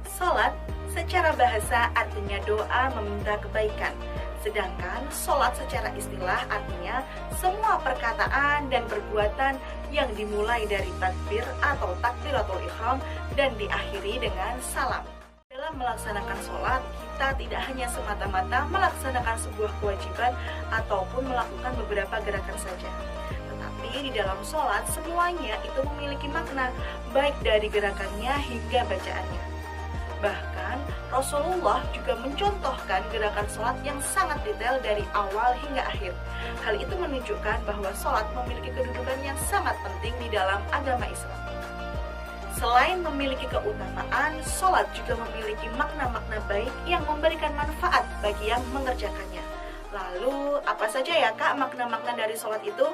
Salat secara bahasa artinya doa meminta kebaikan. Sedangkan sholat secara istilah artinya semua perkataan dan perbuatan yang dimulai dari takbir atau takbiratul ihram dan diakhiri dengan salam. Dalam melaksanakan sholat, kita tidak hanya semata-mata melaksanakan sebuah kewajiban ataupun melakukan beberapa gerakan saja. Tetapi di dalam sholat semuanya itu memiliki makna, baik dari gerakannya hingga bacaannya. Bahkan Rasulullah juga mencontohkan gerakan sholat yang sangat detail dari awal hingga akhir. Hal itu menunjukkan bahwa sholat memiliki kedudukan yang sangat penting di dalam agama Islam. Selain memiliki keutamaan, sholat juga memiliki makna-makna baik yang memberikan manfaat bagi yang mengerjakannya. Lalu, apa saja ya Kak makna-makna dari sholat itu?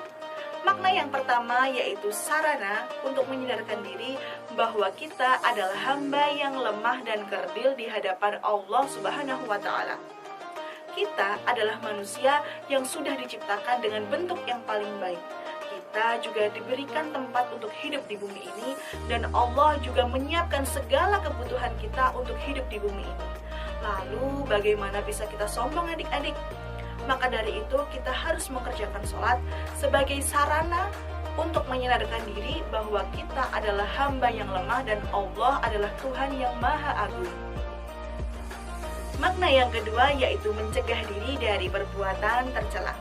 Makna yang pertama yaitu sarana untuk menyadarkan diri bahwa kita adalah hamba yang lemah dan kerdil di hadapan Allah Subhanahu wa Ta'ala. Kita adalah manusia yang sudah diciptakan dengan bentuk yang paling baik. Kita juga diberikan tempat untuk hidup di bumi ini, dan Allah juga menyiapkan segala kebutuhan kita untuk hidup di bumi ini. Lalu bagaimana bisa kita sombong adik-adik? Maka dari itu kita harus mengerjakan sholat sebagai sarana untuk menyadarkan diri bahwa kita adalah hamba yang lemah dan Allah adalah Tuhan yang maha agung. Makna yang kedua yaitu mencegah diri dari perbuatan tercela.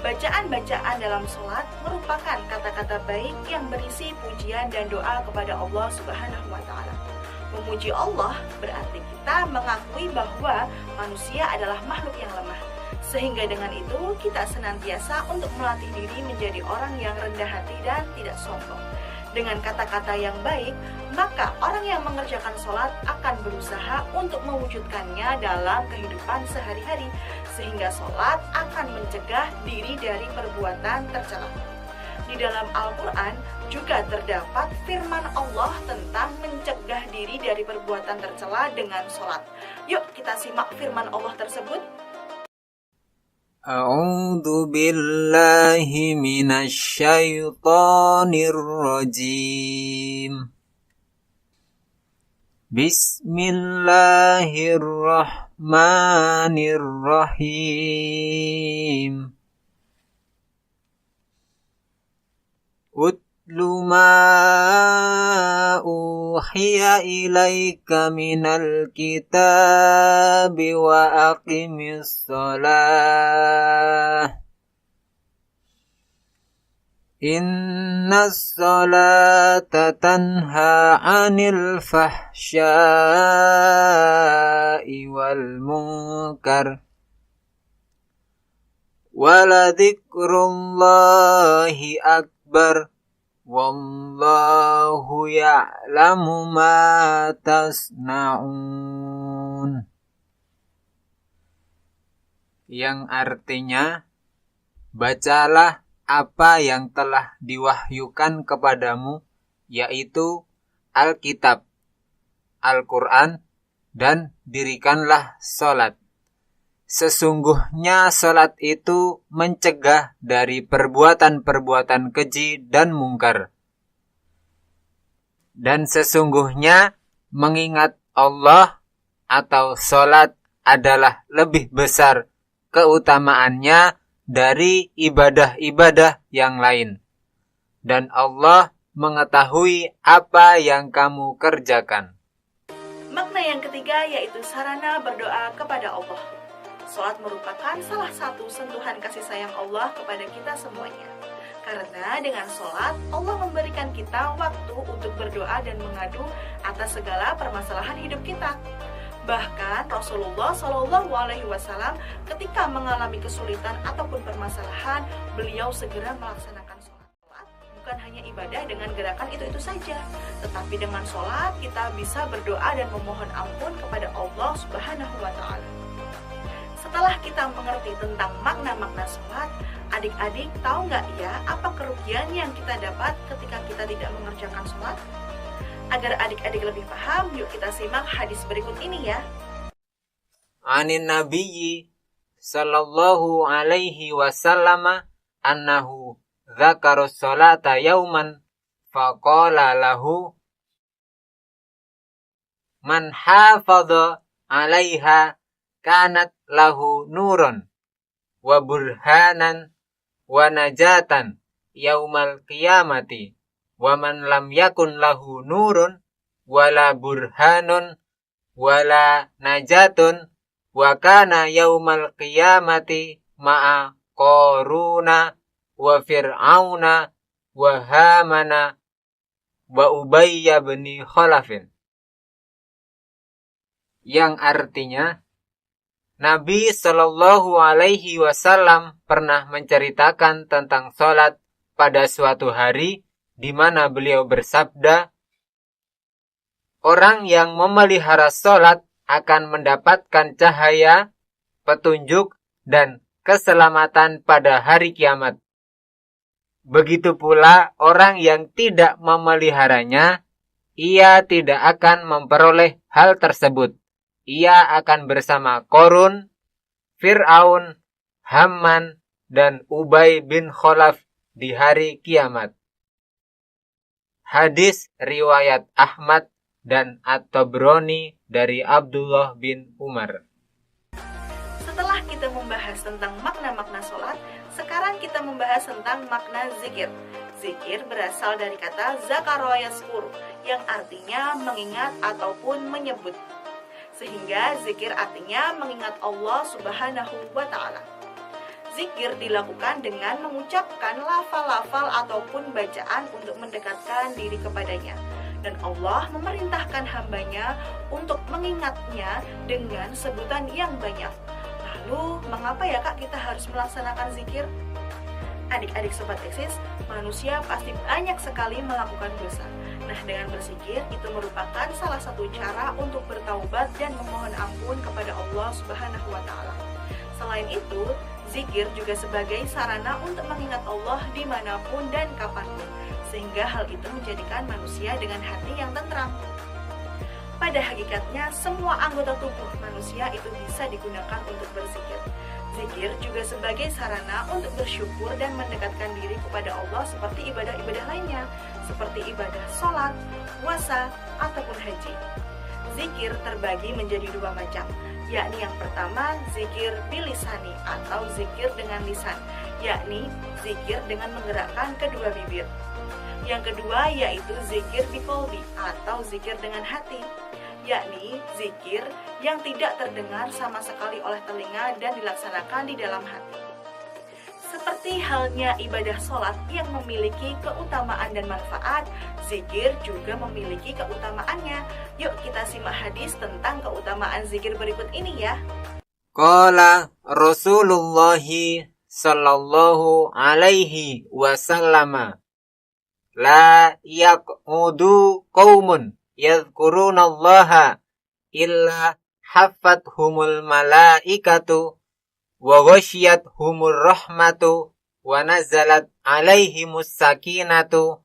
Bacaan-bacaan dalam sholat merupakan kata-kata baik yang berisi pujian dan doa kepada Allah Subhanahu wa Ta'ala. Memuji Allah berarti kita mengakui bahwa manusia adalah makhluk yang lemah. Sehingga dengan itu kita senantiasa untuk melatih diri menjadi orang yang rendah hati dan tidak sombong. Dengan kata-kata yang baik, maka orang yang mengerjakan sholat akan berusaha untuk mewujudkannya dalam kehidupan sehari-hari, sehingga sholat akan mencegah diri dari perbuatan tercela. Di dalam Al-Quran juga terdapat firman Allah tentang mencegah diri dari perbuatan tercela dengan sholat. Yuk kita simak firman Allah tersebut. A'udzu billahi minasy syaithanir rajim. Bismillahirrahmanirrahim. Utlu ma uhiya ilaika minal kitabi wa aqimis shalah. Innas salata tanha 'anil fahsya'i wal munkar. Waladhikrullahi akbar. Wallahu ya'lamu ma tasna'un. Yang artinya, bacalah apa yang telah diwahyukan kepadamu, yaitu Alkitab, Al-Quran, dan dirikanlah sholat. Sesungguhnya sholat itu mencegah dari perbuatan-perbuatan keji dan mungkar. Dan sesungguhnya mengingat Allah atau sholat adalah lebih besar keutamaannya dari ibadah-ibadah yang lain. Dan Allah mengetahui apa yang kamu kerjakan. Makna yang ketiga yaitu sarana berdoa kepada Allah. Sholat merupakan salah satu sentuhan kasih sayang Allah kepada kita semuanya. Karena dengan sholat, Allah memberikan kita waktu untuk berdoa dan mengadu atas segala permasalahan hidup kita. Bahkan Rasulullah SAW ketika mengalami kesulitan ataupun permasalahan, beliau segera melaksanakan sholat. Bukan hanya ibadah dengan gerakan itu saja, tetapi dengan sholat kita bisa berdoa dan memohon ampun kepada Allah Subhanahu wa Ta'ala. Setelah kita mengerti tentang makna-makna sholat, adik-adik tahu nggak ya apa kerugian yang kita dapat ketika kita tidak mengerjakan sholat? Agar adik-adik lebih paham, yuk kita simak hadis berikut ini ya. anin nabiyyi sallallahu alaihi wasallam annahu dzakara sholata yauman faqala lahu man hafadha 'alaiha kanat lahu nurun wa burhanan wa najatan yaumal qiyamati wa man lam yakun lahu nurun wala burhanun wala najatun wa kana yaumal qiyamati ma'a Qaruna wa Fir'auna wa Hamana wa Ubayy bin Khalaf. Yang artinya Nabi Shallallahu Alaihi Wasallam pernah menceritakan tentang sholat pada suatu hari di mana beliau bersabda, orang yang memelihara sholat akan mendapatkan cahaya, petunjuk, dan keselamatan pada hari kiamat. Begitu pula orang yang tidak memeliharanya, ia tidak akan memperoleh hal tersebut. Ia akan bersama Qarun, Fir'aun, Haman, dan Ubayy bin Khalaf di hari kiamat. Hadis riwayat Ahmad dan At-Tabrani dari Abdullah bin Umar. Setelah kita membahas tentang makna-makna sholat, sekarang kita membahas tentang makna zikir. Zikir berasal dari kata zakara yazkuru, yang artinya mengingat ataupun menyebut. Sehingga zikir artinya mengingat Allah Subhanahu wa Ta'ala. Zikir dilakukan dengan mengucapkan lafal-lafal ataupun bacaan untuk mendekatkan diri kepadanya. Dan Allah memerintahkan hambanya untuk mengingatnya dengan sebutan yang banyak. Lalu, mengapa ya Kak kita harus melaksanakan zikir? Adik-adik Sobat Eksis, manusia pasti banyak sekali melakukan dosa. Nah, dengan berzikir itu merupakan salah satu cara untuk bertaubat dan memohon ampun kepada Allah Subhanahu wa Ta'ala. Selain itu, zikir juga sebagai sarana untuk mengingat Allah dimanapun dan kapanpun, sehingga hal itu menjadikan manusia dengan hati yang tentram. Pada hakikatnya, semua anggota tubuh manusia itu bisa digunakan untuk berzikir. Zikir juga sebagai sarana untuk bersyukur dan mendekatkan diri kepada Allah seperti ibadah-ibadah lainnya, seperti ibadah sholat, puasa, ataupun haji. Zikir terbagi menjadi dua macam, yakni yang pertama zikir bilisani atau zikir dengan lisan, yakni zikir dengan menggerakkan kedua bibir. Yang kedua yaitu zikir biqalbi atau zikir dengan hati, yakni zikir yang tidak terdengar sama sekali oleh telinga dan dilaksanakan di dalam hati. Seperti halnya ibadah sholat yang memiliki keutamaan dan manfaat, zikir juga memiliki keutamaannya. Yuk kita simak hadis tentang keutamaan zikir berikut ini ya. Qala Rasulullah sallallahu alaihi wasallam, la yaqudu qaumun yadhkurunallaha illa haffathumul malaikatu wa ghasyiyathumur rahmatu wa nazalat alaihimus sakinatu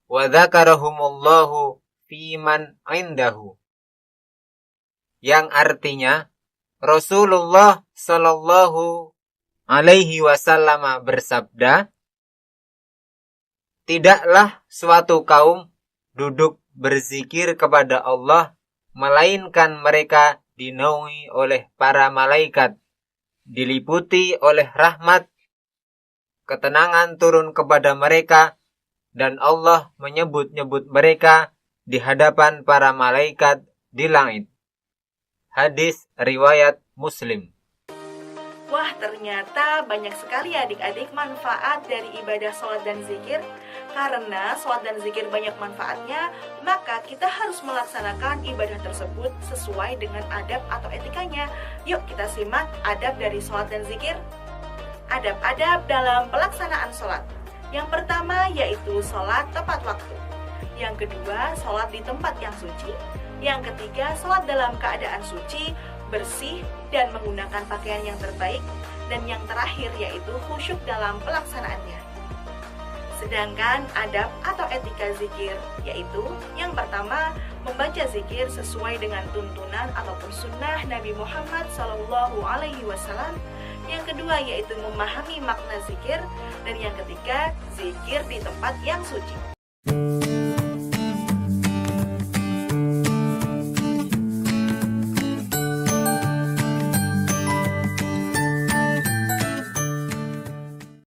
wa dzakarahumullahu fiman indahu. Yang artinya Rasulullah sallallahu alaihi wasallam bersabda, tidaklah suatu kaum duduk berzikir kepada Allah melainkan mereka dinaungi oleh para malaikat, diliputi oleh rahmat, ketenangan turun kepada mereka, dan Allah menyebut-nyebut mereka di hadapan para malaikat di langit. Hadis riwayat Muslim. Wah, ternyata banyak sekali adik-adik manfaat dari ibadah sholat dan zikir. Karena sholat dan zikir banyak manfaatnya, maka kita harus melaksanakan ibadah tersebut sesuai dengan adab atau etikanya. Yuk kita simak adab dari sholat dan zikir. Adab-adab dalam pelaksanaan sholat. Yang pertama yaitu sholat tepat waktu. Yang kedua, sholat di tempat yang suci. Yang ketiga, sholat dalam keadaan suci, bersih, dan menggunakan pakaian yang terbaik. Dan yang terakhir yaitu khusyuk dalam pelaksanaannya. Sedangkan adab atau etika zikir yaitu yang pertama membaca zikir sesuai dengan tuntunan ataupun sunnah Nabi Muhammad SAW. Yang kedua yaitu memahami makna zikir, dan yang ketiga zikir di tempat yang suci.